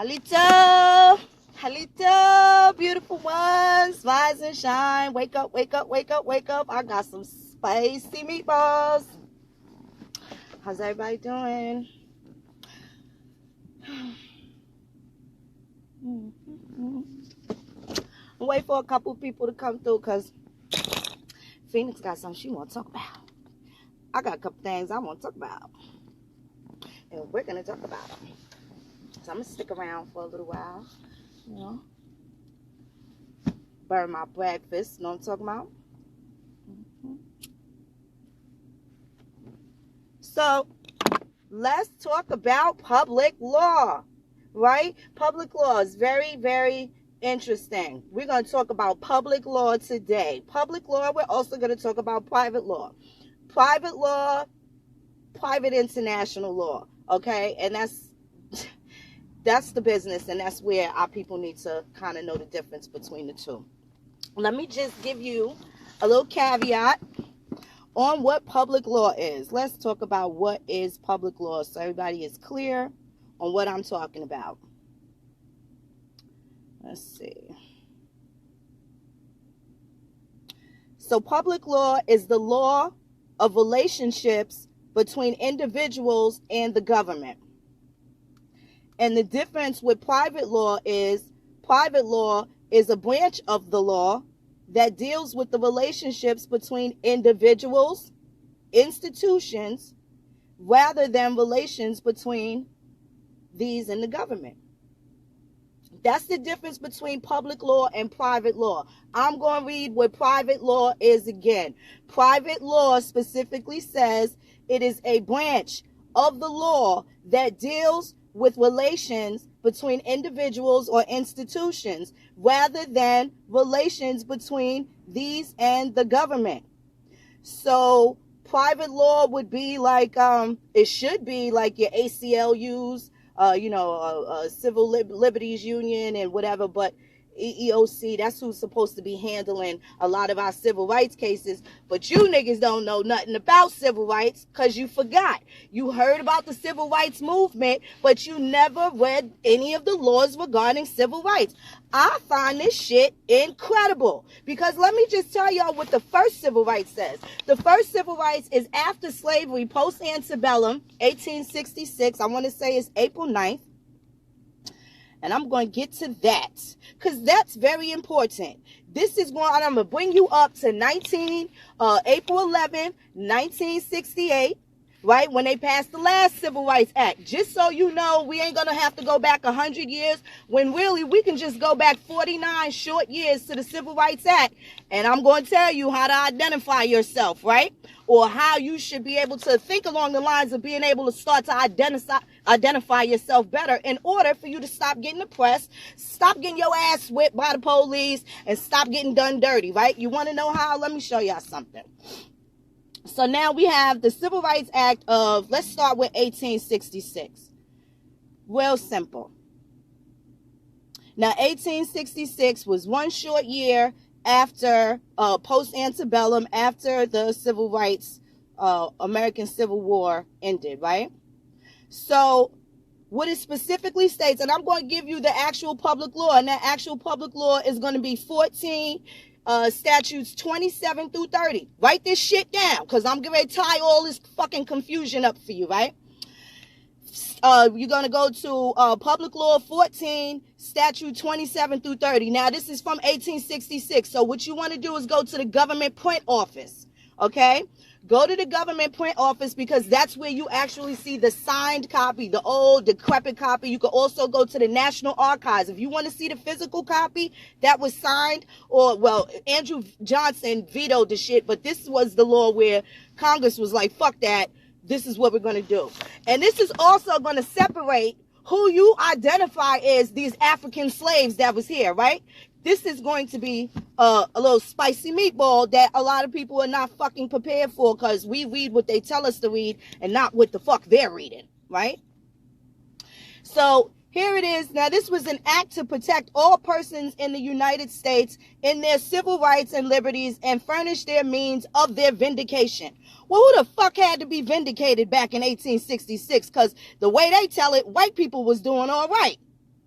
Halito, Halito, beautiful ones, rise and shine. Wake up, wake up, wake up, wake up. I got some spicy meatballs. How's everybody doing? I'll wait for a couple people to come through because Phoenix got something she want to talk about. I got a couple things I want to talk about. And we're going to talk about them. So I'm going to stick around for a little while. You know. Burn my breakfast. You know what I'm talking about? So let's talk about public law. Right? Public law is very, very interesting. We're going to talk about public law today. Public law, we're also going to talk about private law. Private law, private international law. Okay? And that's the business, and that's where our people need to kind of know the difference between the two. Let me just give you a little caveat on what public law is. Let's talk about what is public law so everybody is clear on what I'm talking about. Let's see. So public law is the law of relationships between individuals and the government. And the difference with private law is a branch of the law that deals with the relationships between individuals, institutions, rather than relations between these and the government. That's the difference between public law and private law. I'm going to read what private law is again. Private law specifically says it is a branch of the law that deals with relations between individuals or institutions rather than relations between these and the government. So private law would be like, it should be like your ACLUs, Civil Liberties Union and whatever, but EEOC, that's who's supposed to be handling a lot of our civil rights cases. But you niggas don't know nothing about civil rights because you forgot. You heard about the civil rights movement, but you never read any of the laws regarding civil rights. I find this shit incredible because let me just tell y'all what the first civil rights says. The first civil rights is after slavery, post-antebellum, 1866. I want to say it's April 9th. And I'm going to get to that because that's very important. I'm going to bring you up to April 11, 1968, right? When they passed the last Civil Rights Act. Just so you know, we ain't going to have to go back 100 years when really we can just go back 49 short years to the Civil Rights Act. And I'm going to tell you how to identify yourself, right? Or how you should be able to think along the lines of being able to start to identify yourself better in order for you to stop getting oppressed, stop getting your ass whipped by the police, and stop getting done dirty, right? You want to know how? Let me show y'all something. So now we have the Civil Rights Act of, let's start with 1866. Real simple. Now, 1866 was one short year after post-antebellum, after the civil rights, American Civil War ended, right? So what it specifically states, and I'm going to give you the actual public law, and that actual public law is going to be 14 statutes 27 through 30. Write this shit down because I'm going to tie all this fucking confusion up for you, right? You're going to go to Public Law 14, Statute 27 through 30. Now, this is from 1866. So what you want to do is go to the government print office, okay? Go to the government print office because that's where you actually see the signed copy, the old, decrepit copy. You can also go to the National Archives. If you want to see the physical copy that was signed, Andrew Johnson vetoed the shit, but this was the law where Congress was like, fuck that. This is what we're going to do. And this is also going to separate who you identify as these African slaves that was here, right? This is going to be a little spicy meatball that a lot of people are not fucking prepared for because we read what they tell us to read and not what the fuck they're reading, right? So here it is. Now, this was an act to protect all persons in the United States in their civil rights and liberties and furnish their means of their vindication. Well, who the fuck had to be vindicated back in 1866? Because the way they tell it, white people was doing all right.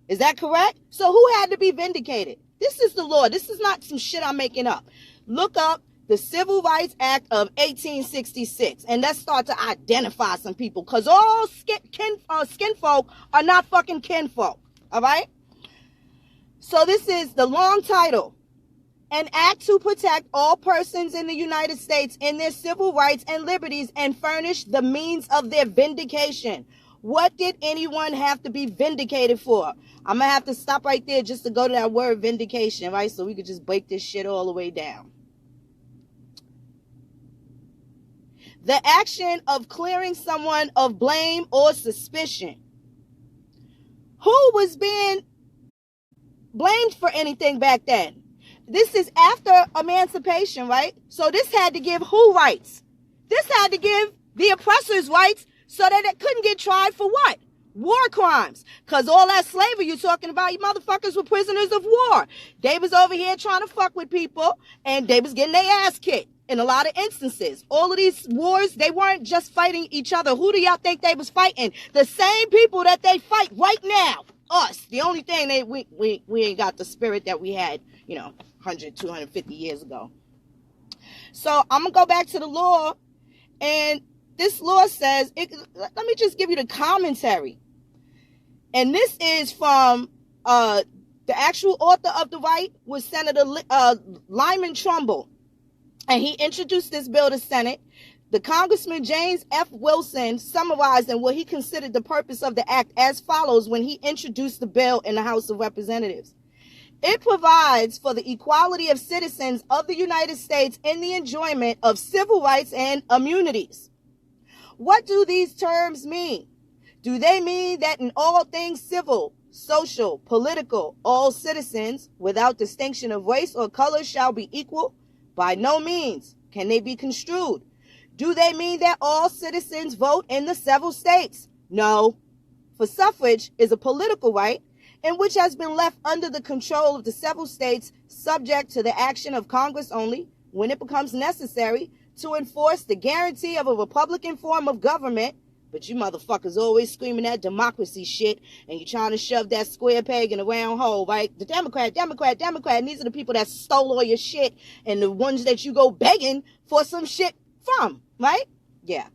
Is that correct? So who had to be vindicated? This is the law. This is not some shit I'm making up. Look up the Civil Rights Act of 1866, and let's start to identify some people, because all skin folk are not fucking kinfolk. All right? So this is the long title. An act to protect all persons in the United States in their civil rights and liberties and furnish the means of their vindication. What did anyone have to be vindicated for? I'm going to have to stop right there just to go to that word vindication, right? So we could just break this shit all the way down. The action of clearing someone of blame or suspicion. Who was being blamed for anything back then? This is after emancipation, right? So this had to give who rights? This had to give the oppressors rights so that they couldn't get tried for what? War crimes. Because all that slavery you're talking about, you motherfuckers were prisoners of war. They was over here trying to fuck with people, and they was getting their ass kicked in a lot of instances. All of these wars, they weren't just fighting each other. Who do y'all think they was fighting? The same people that they fight right now. Us. The only thing we ain't got the spirit that we had, 100, 250 years ago. So I'm going to go back to the law, and this law says, let me just give you the commentary. And this is from the actual author of the right was Senator Lyman Trumbull. And he introduced this bill to Senate. The Congressman James F. Wilson summarized in what he considered the purpose of the act as follows when he introduced the bill in the House of Representatives. It provides for the equality of citizens of the United States in the enjoyment of civil rights and immunities. What do these terms mean? Do they mean that in all things civil, social, political, all citizens, without distinction of race or color, shall be equal? By no means can they be construed. Do they mean that all citizens vote in the several states? No. For suffrage is a political right, and which has been left under the control of the several states, subject to the action of Congress only, when it becomes necessary, to enforce the guarantee of a Republican form of government. But you motherfuckers always screaming that democracy shit, and you're trying to shove that square peg in a round hole, right? The Democrat, and these are the people that stole all your shit, and the ones that you go begging for some shit from, right? Yeah.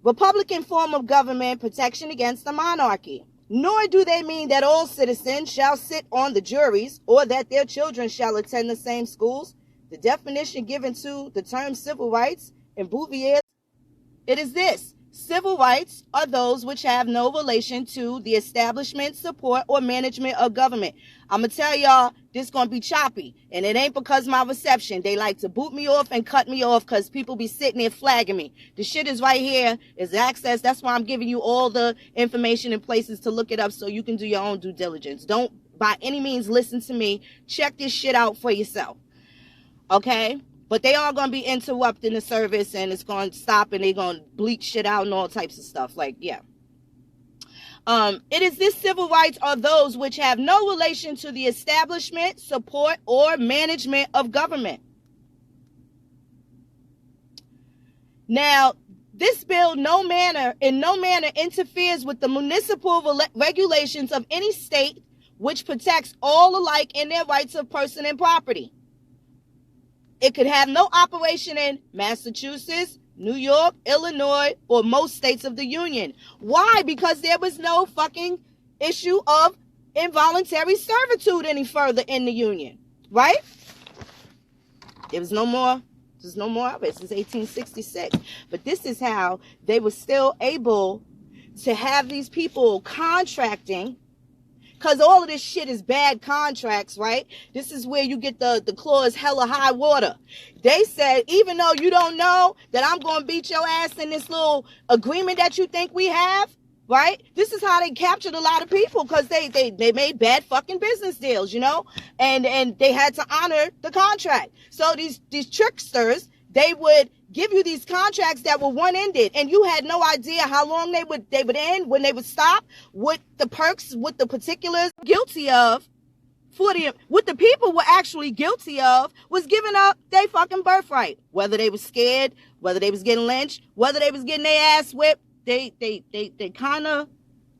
Republican form of government, protection against the monarchy. Nor do they mean that all citizens shall sit on the juries or that their children shall attend the same schools. The definition given to the term civil rights in Bouvier, it is this: civil rights are those which have no relation to the establishment, support, or management of government. I'm going to tell y'all, this going to be choppy. And it ain't because my reception. They like to boot me off and cut me off because people be sitting there flagging me. The shit is right here. Is access. That's why I'm giving you all the information and places to look it up so you can do your own due diligence. Don't by any means listen to me. Check this shit out for yourself. Okay? But they are going to be interrupting the service, and it's going to stop, and they're going to bleach shit out and all types of stuff. Like, yeah. It is this civil rights are those which have no relation to the establishment, support, or management of government. Now, this bill in no manner interferes with the municipal regulations of any state which protects all alike in their rights of person and property. It could have no operation in Massachusetts, New York, Illinois, or most states of the Union. Why? Because there was no fucking issue of involuntary servitude any further in the Union. Right? There was no more. There's no more of it since 1866. But this is how they were still able to have these people contracting, because all of this shit is bad contracts, right? This is where you get the clause hella high water. They said, even though you don't know that I'm going to beat your ass in this little agreement that you think we have, right? This is how they captured a lot of people, because they made bad fucking business deals, and they had to honor the contract. So these tricksters, they would give you these contracts that were one-ended, and you had no idea how long they would end, when they would stop, what the perks, what the particulars guilty of, what the people were actually guilty of was giving up their fucking birthright. Whether they was scared, whether they was getting lynched, whether they was getting their ass whipped, they kind of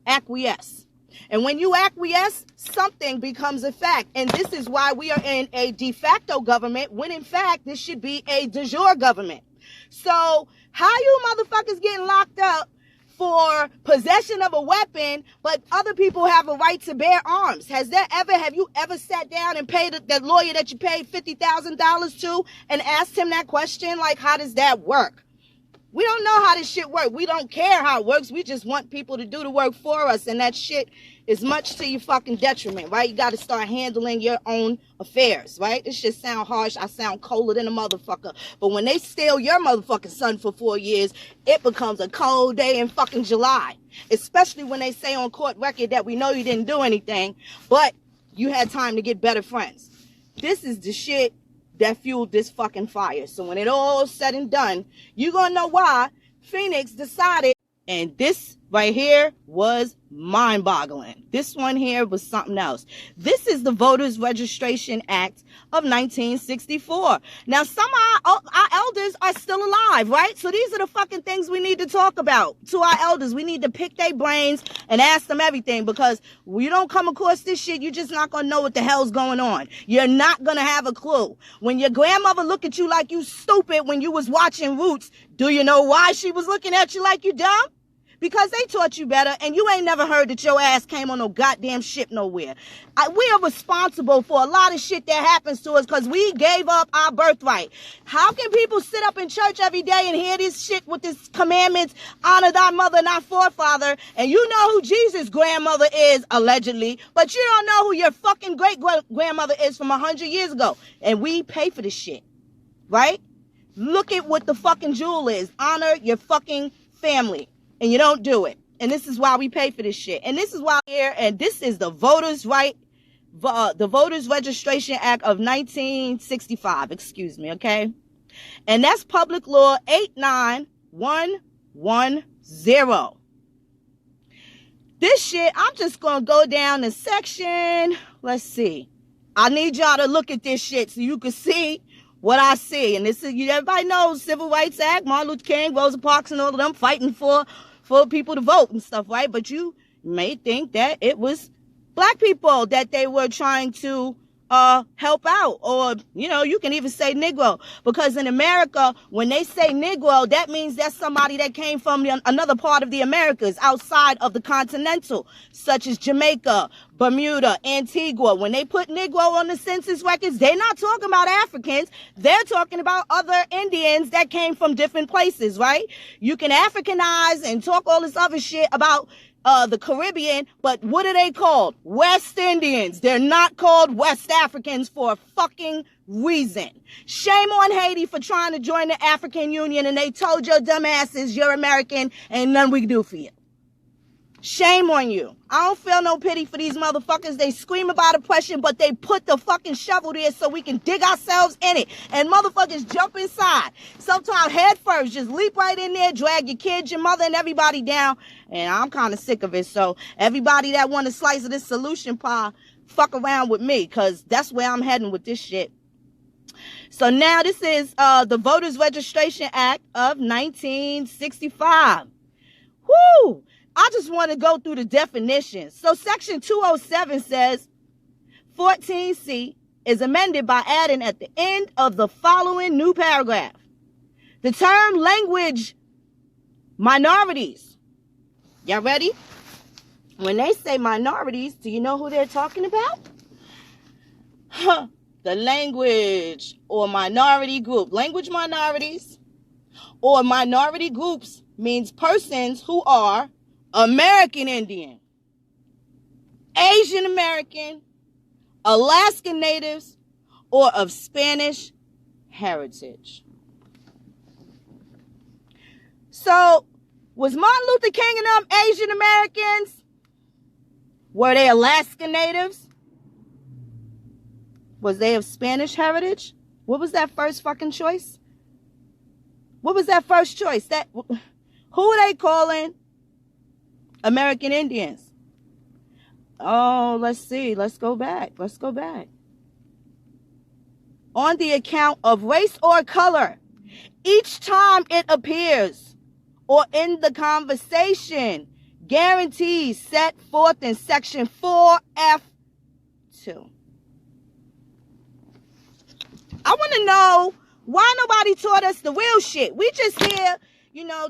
acquiesce. And when you acquiesce, something becomes a fact. And this is why we are in a de facto government, when in fact this should be a de jure government. So how you motherfuckers getting locked up for possession of a weapon, but other people have a right to bear arms? Have you ever sat down and paid the lawyer that you paid $50,000 to and asked him that question? Like, how does that work? We don't know how this shit works. We don't care how it works. We just want people to do the work for us. And that shit is much to your fucking detriment, right? You got to start handling your own affairs, right? This shit sound harsh. I sound colder than a motherfucker. But when they steal your motherfucking son for 4 years, it becomes a cold day in fucking July. Especially when they say on court record that we know you didn't do anything, but you had time to get better friends. This is the shit that fueled this fucking fire. So when it all said and done, you're gonna know why Phoenix decided. And this right here was mind-boggling. This one here was something else. This is the Voters Registration Act of 1964. Now, some of our elders are still alive, right? So these are the fucking things we need to talk about to our elders. We need to pick their brains and ask them everything, because you don't come across this shit, you're just not going to know what the hell's going on. You're not going to have a clue. When your grandmother look at you like you stupid when you was watching Roots, do you know why she was looking at you like you dumb? Because they taught you better, and you ain't never heard that your ass came on no goddamn ship nowhere. We are responsible for a lot of shit that happens to us because we gave up our birthright. How can people sit up in church every day and hear this shit with this commandments, honor thy mother and thy forefather, and you know who Jesus' grandmother is, allegedly, but you don't know who your fucking great-grandmother is from 100 years ago, and we pay for this shit, right? Look at what the fucking jewel is. Honor your fucking family. And you don't do it. And this is why we pay for this shit. And this is why we're here. And this is the Voters Registration Act of 1965. Excuse me, okay? And that's Public Law 89110. This shit, I'm just going to go down the section. Let's see. I need y'all to look at this shit so you can see what I see. And this is, everybody knows Civil Rights Act, Martin Luther King, Rosa Parks, and all of them fighting for people to vote and stuff, right? But you may think that it was black people that they were trying to help out, or you can even say Negro, because in America, when they say Negro, that means that's somebody that came from another part of the Americas outside of the continental, such as Jamaica, Bermuda, Antigua. When they put Negro on the census records, they're not talking about Africans. They're talking about other Indians that came from different places, right? You can Africanize and talk all this other shit about the Caribbean, but what are they called? West Indians. They're not called West Africans for a fucking reason. Shame on Haiti for trying to join the African Union, and they told your dumb asses you're American and nothing we can do for you. Shame on you. I don't feel no pity for these motherfuckers. They scream about oppression, but they put the fucking shovel there so we can dig ourselves in it. And motherfuckers jump inside. Sometimes head first, just leap right in there, drag your kids, your mother, and everybody down. And I'm kind of sick of it. So everybody that want a slice of this solution pie, fuck around with me, because that's where I'm heading with this shit. So now this is the Voters Registration Act of 1965. Whoo! I just want to go through the definitions. So section 207 says 14C is amended by adding at the end of the following new paragraph the term language minorities. Y'all ready? When they say minorities, do you know who they're talking about? The language or minority group. Language minorities or minority groups means persons who are American Indian, Asian American, Alaskan Natives, or of Spanish heritage. So, was Martin Luther King and them Asian Americans? Were they Alaskan Natives? Was they of Spanish heritage? What was that first fucking choice? What was that first choice? Who are they calling American Indians? Oh, let's see. Let's go back. On the account of race or color, each time it appears or in the conversation guarantees set forth in Section 4F2. I want to know why nobody taught us the real shit. We just hear,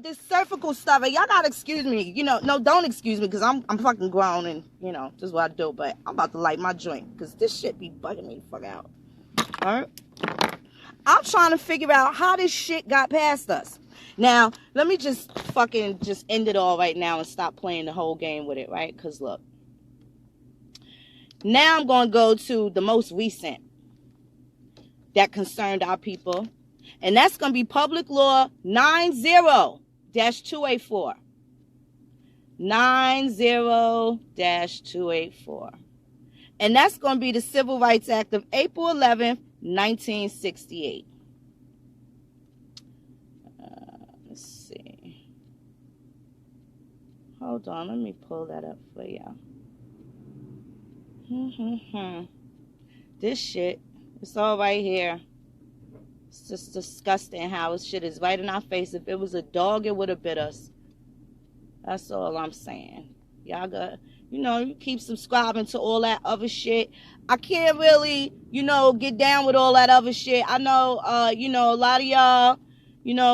this cervical stuff. And y'all gotta excuse me. No, don't excuse me, because I'm fucking grown and, this is what I do. But I'm about to light my joint, because this shit be bugging me the fuck out. Alright? I'm trying to figure out how this shit got past us. Now, let me just end it all right now and stop playing the whole game with it, right? Because look. Now I'm going to go to the most recent that concerned our people. And that's going to be Public Law 90-284. 90-284. And that's going to be the Civil Rights Act of April 11th, 1968. Let's see. Hold on, let me pull that up for y'all. This shit, it's all right here. It's just disgusting how this shit is right in our face. If it was a dog, it would have bit us. That's all I'm saying. Y'all got, you keep subscribing to all that other shit. I can't really, get down with all that other shit. I know, a lot of y'all,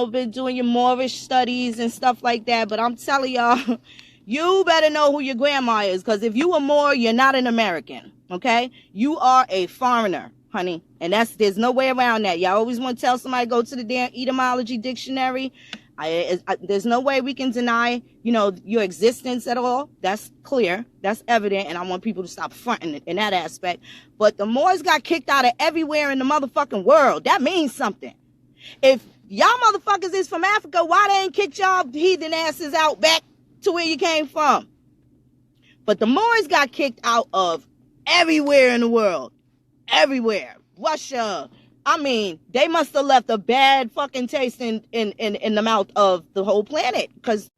been doing your Moorish studies and stuff like that. But I'm telling y'all, you better know who your grandma is. Because if you are Moor, you're not an American. Okay? You are a foreigner, honey. And there's no way around that. Y'all always want to tell somebody go to the damn etymology dictionary. There's no way we can deny, your existence at all. That's clear. That's evident. And I want people to stop fronting in that aspect. But the Moors got kicked out of everywhere in the motherfucking world. That means something. If y'all motherfuckers is from Africa, why they ain't kicked y'all heathen asses out back to where you came from? But the Moors got kicked out of everywhere in the world. Everywhere. Russia. I mean, they must have left a bad fucking taste in the mouth of the whole planet. Because,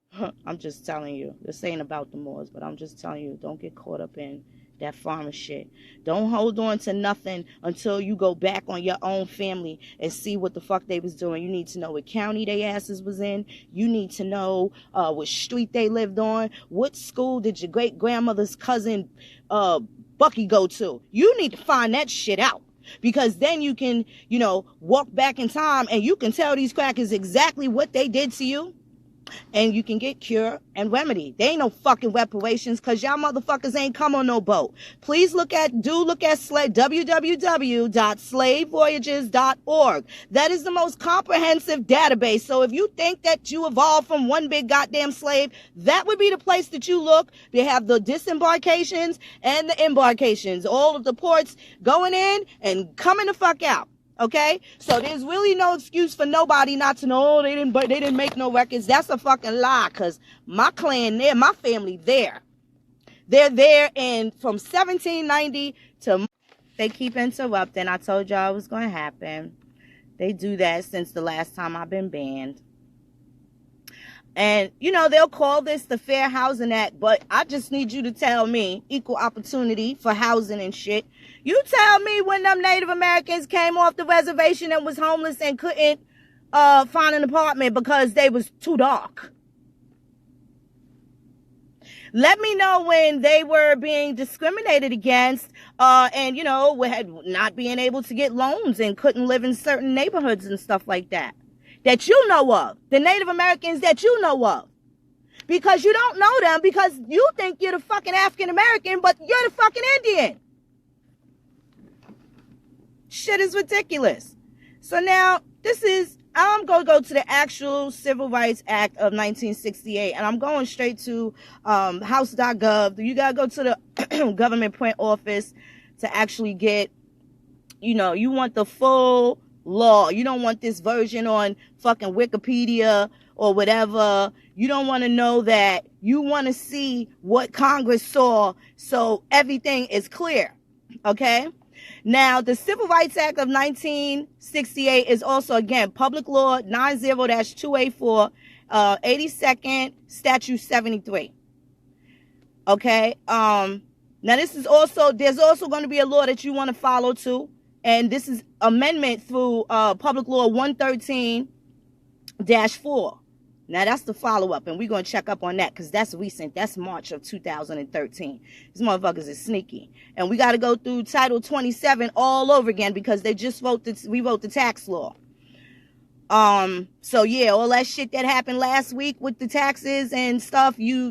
I'm just telling you, this ain't about the Moors, but I'm just telling you, don't get caught up in that farmer shit. Don't hold on to nothing until you go back on your own family and see what the fuck they was doing. You need to know what county they asses was in. You need to know what street they lived on. What school did your great-grandmother's cousin Bucky go to? You need to find that shit out. Because then you can, walk back in time and you can tell these crackers exactly what they did to you. And you can get cure and remedy. They ain't no fucking reparations because y'all motherfuckers ain't come on no boat. Please look at www.slavevoyages.org. That is the most comprehensive database. So if you think that you evolved from one big goddamn slave, that would be the place that you look. They have the disembarkations and the embarkations. All of the ports going in and coming the fuck out. Okay, so there's really no excuse for nobody not to know. Oh, they didn't make no records. That's a fucking lie. Cause my clan there, my family there, they're there, and from 1790 to they keep interrupting. I told y'all it was gonna happen. They do that since the last time I've been banned. And, they'll call this the Fair Housing Act, but I just need you to tell me, equal opportunity for housing and shit. You tell me when them Native Americans came off the reservation and was homeless and couldn't find an apartment because they was too dark. Let me know when they were being discriminated against and, not being able to get loans and couldn't live in certain neighborhoods and stuff like that. That you know of. The Native Americans that you know of. Because you don't know them because you think you're the fucking African American, but you're the fucking Indian. Shit is ridiculous. So now, I'm going to go to the actual Civil Rights Act of 1968, and I'm going straight to house.gov. You got to go to the government print office to actually get, you want the full law. You don't want this version on fucking Wikipedia or whatever. You don't want to know that. You want to see what Congress saw so everything is clear. Okay? Now, the Civil Rights Act of 1968 is also, again, Public Law 90-284, 82nd Statute 73. Okay? Now, there's also going to be a law that you want to follow too. And this is amendment through Public Law 113-4, Now, that's the follow-up, and we're going to check up on that because that's recent. That's March of 2013. These motherfuckers is sneaky. And we got to go through Title 27 all over again because they just rewrote the tax law. So yeah, all that shit that happened last week with the taxes and stuff, you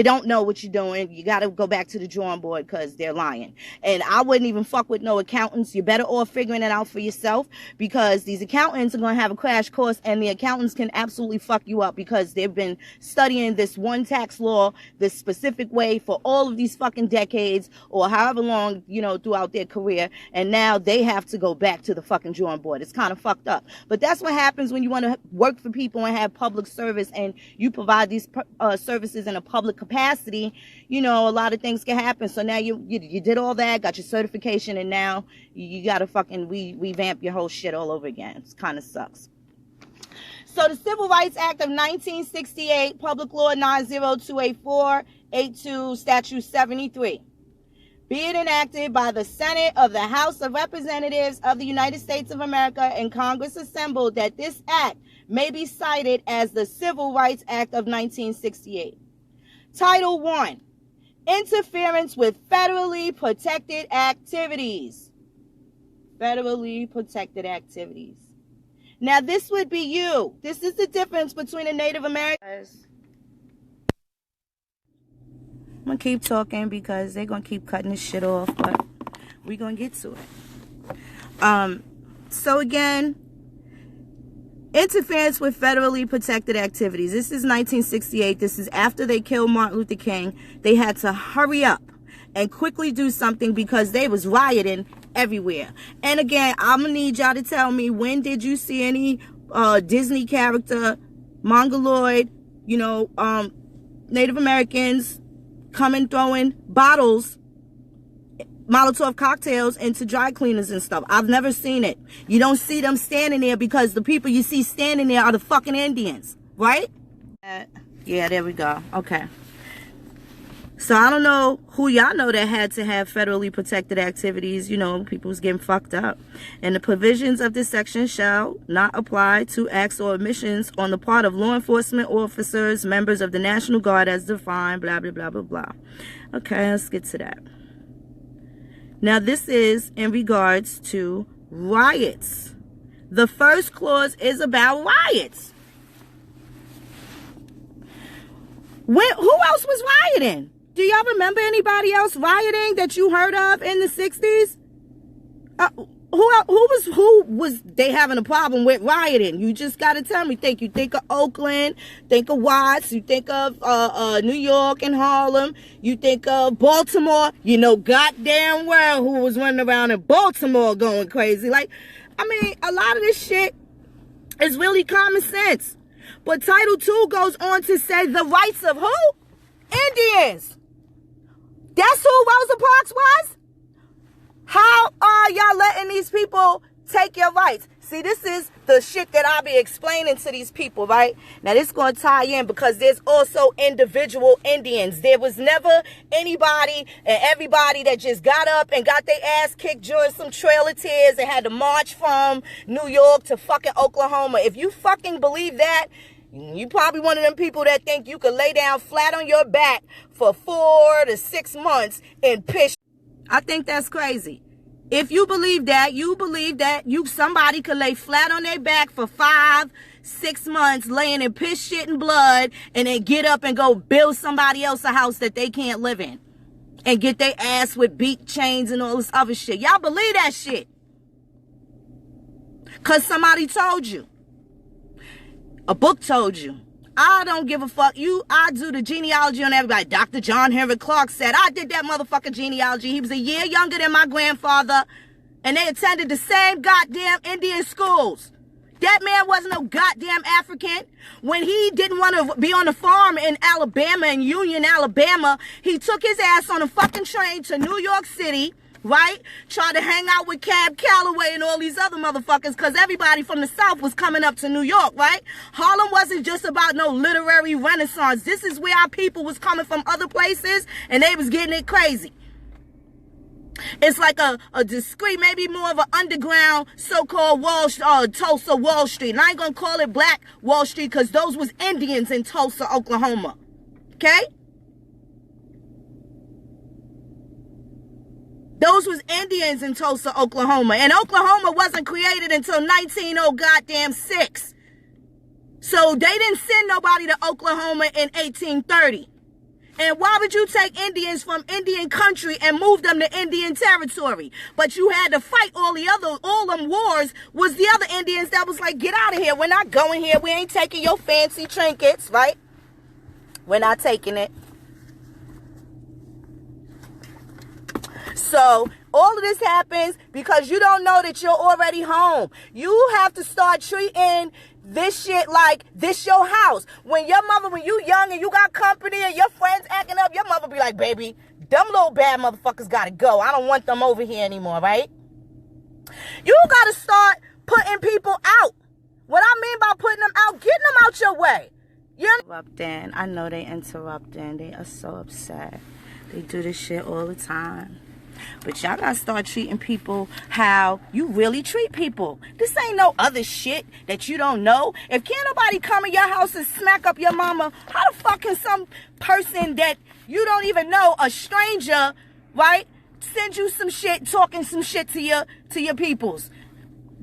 don't know what you're doing. You got to go back to the drawing board because they're lying. And I wouldn't even fuck with no accountants. You're better off figuring it out for yourself because these accountants are going to have a crash course, and the accountants can absolutely fuck you up because they've been studying this one tax law this specific way for all of these fucking decades or however long, throughout their career. And now they have to go back to the fucking drawing board. It's kind of fucked up. But that's what happens when you want to work for people and have public service and you provide these services in a public capacity. A lot of things can happen. So now you did all that, got your certification, and now you got to fucking revamp your whole shit all over again. It kind of sucks. So the Civil Rights Act of 1968, Public Law 90284, 82, Statute 73. Be it enacted by the Senate of the House of Representatives of the United States of America and Congress assembled that this act may be cited as the Civil Rights Act of 1968. Title 1. Interference with federally protected activities. Federally protected activities. Now this would be you. This is the difference between a Native American... I'm going to keep talking because they're going to keep cutting this shit off, but we're going to get to it. So again, interference with federally protected activities. This is 1968. This is after they killed Martin Luther King. They had to hurry up and quickly do something because they was rioting everywhere. And again, I'm going to need y'all to tell me, when did you see any Disney character, Mongoloid, Native Americans coming throwing bottles, Molotov cocktails into dry cleaners and stuff? I've never seen it. You don't see them standing there because the people you see standing there are the fucking Indians, right? Yeah, there we go. Okay. So I don't know who y'all know that had to have federally protected activities. People was getting fucked up. And the provisions of this section shall not apply to acts or omissions on the part of law enforcement officers, members of the National Guard as defined, blah, blah, blah, blah, blah. Okay, let's get to that. Now, this is in regards to riots. The first clause is about riots. Who else was rioting? Do y'all remember anybody else rioting that you heard of in the 60s? Who was they having a problem with rioting? You just got to tell me. You think of Oakland, think of Watts, you think of New York and Harlem, you think of Baltimore. Goddamn well who was running around in Baltimore going crazy. A lot of this shit is really common sense. But Title 2 goes on to say the rights of who? Indians. That's who Rosa Parks was? How are y'all letting these people take your rights? See, this is the shit that I'll be explaining to these people, right? Now, this is going to tie in because there's also individual Indians. There was never anybody and everybody that just got up and got their ass kicked during some Trail of Tears and had to march from New York to fucking Oklahoma. If you fucking believe that, you probably one of them people that think you could lay down flat on your back for 4 to 6 months and piss. I think that's crazy. If you believe that somebody could lay flat on their back for 5, 6 months laying in piss, shit, and blood, and then get up and go build somebody else a house that they can't live in and get their ass with beat chains and all this other shit. Y'all believe that shit? Because somebody told you. A book told you. I don't give a fuck. I do the genealogy on everybody. Dr. John Henry Clark said, I did that motherfucking genealogy. He was a year younger than my grandfather. And they attended the same goddamn Indian schools. That man wasn't no goddamn African. When he didn't want to be on the farm in Alabama, in Union, Alabama, he took his ass on a fucking train to New York City, right? Tried to hang out with Cab Calloway and all these other motherfuckers because everybody from the South was coming up to New York, right? Harlem wasn't just about no literary renaissance. This is where our people was coming from other places and they was getting it crazy. It's like a discreet, maybe more of an underground so-called Tulsa Wall Street. And I ain't gonna call it Black Wall Street because those was Indians in Tulsa, Oklahoma. Okay? Those was Indians in Tulsa, Oklahoma. And Oklahoma wasn't created until 1906. So they didn't send nobody to Oklahoma in 1830. And why would you take Indians from Indian country and move them to Indian territory? But you had to fight all them wars was the other Indians that was like, get out of here. We're not going here. We ain't taking your fancy trinkets, right? We're not taking it. So all of this happens because you don't know that you're already home. You have to start treating this shit like this your house. When you young and you got company and your friends acting up, your mother be like, baby, them little bad motherfuckers gotta go. I don't want them over here anymore, right? You gotta start putting people out. What I mean by putting them out, getting them out your way. Interrupting. I know they interrupting. They are so upset. They do this shit all the time. But y'all gotta start treating people how you really treat people. This ain't no other shit that you don't know. If can't nobody come in your house and smack up your mama, how the fuck can some person that you don't even know, a stranger, right, send you some shit, talking some shit to your peoples,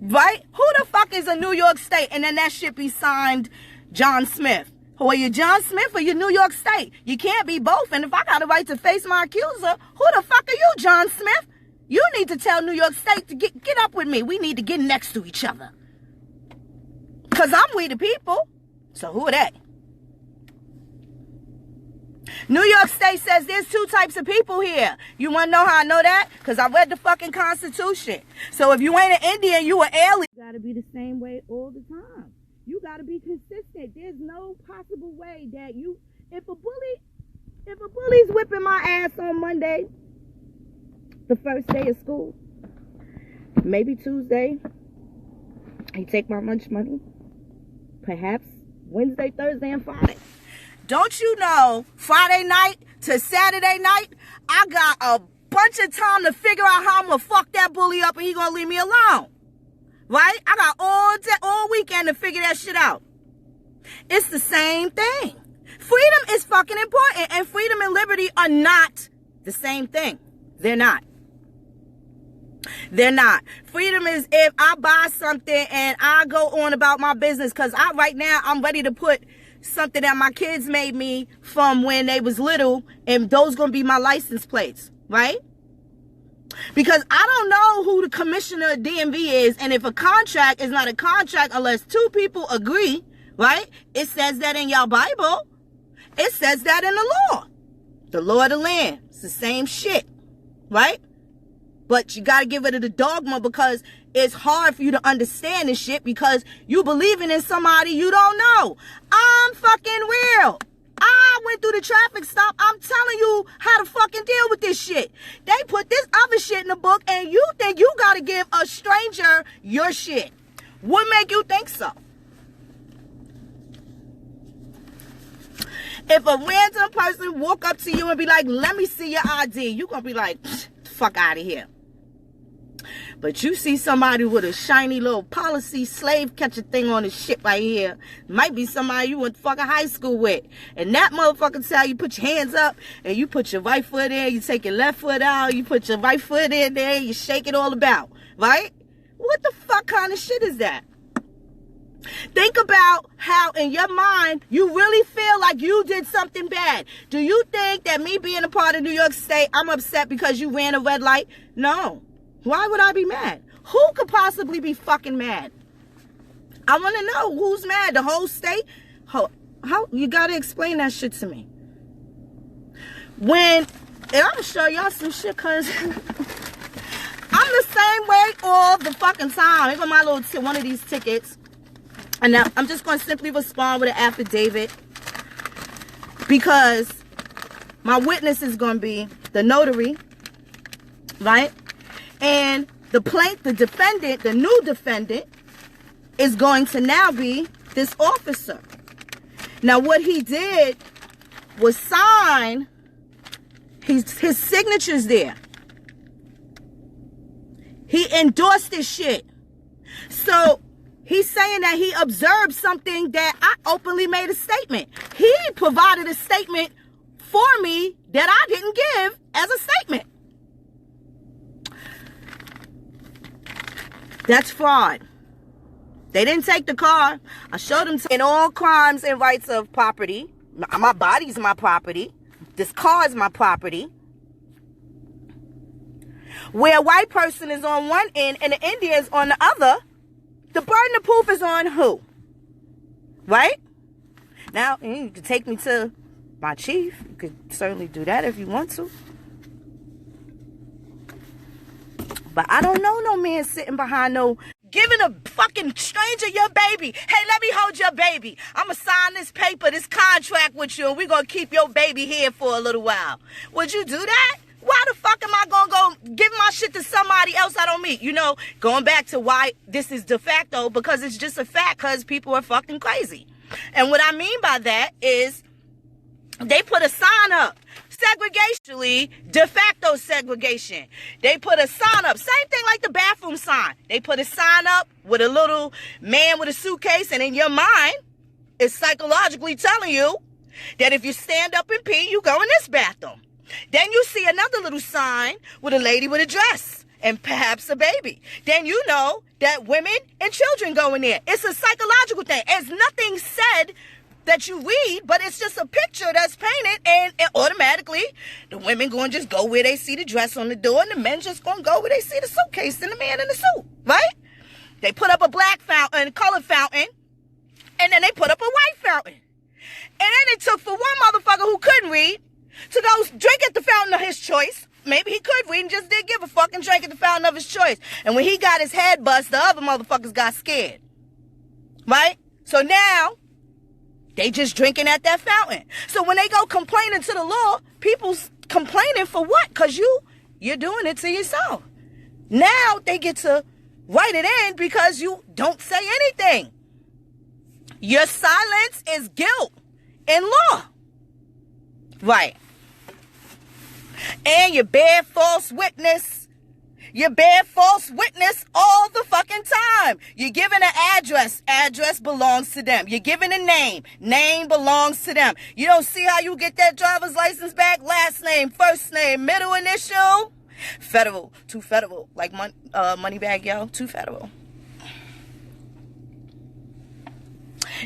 right? Who the fuck is a New York State and then that shit be signed John Smith? Or are you John Smith or you New York State? You can't be both. And if I got a right to face my accuser, who the fuck are you, John Smith? You need to tell New York State to get up with me. We need to get next to each other. Because I'm we the people. So who are they? New York State says there's two types of people here. You want to know how I know that? Because I read the fucking Constitution. So if you ain't an Indian, you an alien. You got to be the same way all the time. You got to be consistent. There's no possible way that if a bully's whipping my ass on Monday, the first day of school, maybe Tuesday, he take my lunch money, perhaps Wednesday, Thursday, and Friday. Don't you know, Friday night to Saturday night, I got a bunch of time to figure out how I'm going to fuck that bully up and he going to leave me alone. Right? I got all weekend to figure that shit out. It's the same thing. Freedom is fucking important. And freedom and liberty are not the same thing. They're not. They're not. Freedom is if I buy something and I go on about my business. Because right now, I'm ready to put something that my kids made me from when they was little. And those going to be my license plates. Right? Because I don't know who the commissioner of DMV is. And if a contract is not a contract unless two people agree, right? It says that in your Bible. It says that in the law. The law of the land. It's the same shit, right? But you got to give it the dogma because it's hard for you to understand this shit because you believing in somebody you don't know. I'm fucking real. I went through the traffic stop. I'm telling you how to fucking deal with this shit. They put this other shit in the book and you think you got to give a stranger your shit. What make you think so? If a random person walk up to you and be like, let me see your ID, you going to be like, fuck out of here. But you see somebody with a shiny little policy slave catcher thing on his shit right here. Might be somebody you went to fucking high school with. And that motherfucker tell you put your hands up and you put your right foot in, you take your left foot out, you put your right foot in there, you shake it all about. Right? What the fuck kind of shit is that? Think about how in your mind you really feel like you did something bad. Do you think that me being a part of New York State, I'm upset because you ran a red light? No. Why would I be mad? Who could possibly be fucking mad? I want to know who's mad. The whole state? How you got to explain that shit to me. And I'm going to show y'all some shit because I'm the same way all the fucking time. Here go my little one of these tickets. And now I'm just going to simply respond with an affidavit because my witness is going to be the notary, right? And the defendant, the new defendant, is going to now be this officer. Now, what he did was sign his signature's there. He endorsed this shit. So he's saying that he observed something that I openly made a statement. He provided a statement for me that I didn't give as a statement. That's fraud. They didn't take the car. I showed them in all crimes and rights of property. My body's my property. This car is my property. Where a white person is on one end and the Indian is on the other, the burden of proof is on who? Right? Now, you can take me to my chief. You could certainly do that if you want to. But I don't know no man sitting behind no, giving a fucking stranger your baby. Hey, let me hold your baby. I'm going to sign this paper, this contract with you, and we're going to keep your baby here for a little while. Would you do that? Why the fuck am I going to go give my shit to somebody else I don't meet? You know, going back to why this is de facto, because it's just a fact, because people are fucking crazy. And what I mean by that is they put a sign up. Segregationally, de facto segregation. They put a sign up. Same thing like the bathroom sign. They put a sign up with a little man with a suitcase, and in your mind, it's psychologically telling you that if you stand up and pee, you go in this bathroom. Then you see another little sign with a lady with a dress and perhaps a baby. Then you know that women and children go in there. It's a psychological thing. There's nothing said that you read, but it's just a picture that's painted, and automatically the women going to just go where they see the dress on the door, and the men just going to go where they see the suitcase and the man in the suit, right? They put up a black fountain, colored fountain, and then they put up a white fountain. And then it took for one motherfucker who couldn't read to go drink at the fountain of his choice. Maybe he could read and just didn't give a fuck and drank at the fountain of his choice. And when he got his head bust, the other motherfuckers got scared, right? So now they just drinking at that fountain. So when they go complaining to the law, people's complaining for what? Because you're doing it to yourself. Now they get to write it in because you don't say anything. Your silence is guilt in law. Right. And you bear false witness. You bear false witness all the fucking time. You're giving an address. Address belongs to them. You're giving a name. Name belongs to them. You don't see how you get that driver's license back? Last name, first name, middle initial. Federal. Too federal. Like money bag, yo. Too federal.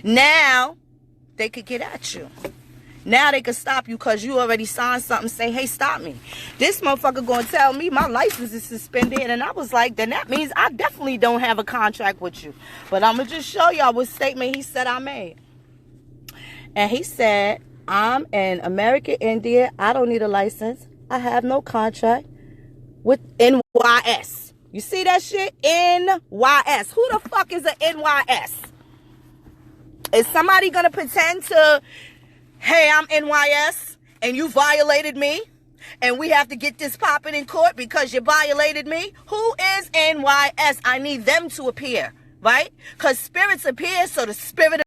Now, they could get at you. Now they can stop you because you already signed something saying, hey, stop me. This motherfucker going to tell me my license is suspended. And I was like, then that means I definitely don't have a contract with you. But I'm going to just show y'all what statement he said I made. And he said, I'm an American Indian. I don't need a license. I have no contract with NYS. You see that shit? NYS. Who the fuck is an NYS? Is somebody going to pretend to, hey, I'm NYS, and you violated me, and we have to get this popping in court because you violated me? Who is NYS? I need them to appear, right? Because spirits appear, so the spirit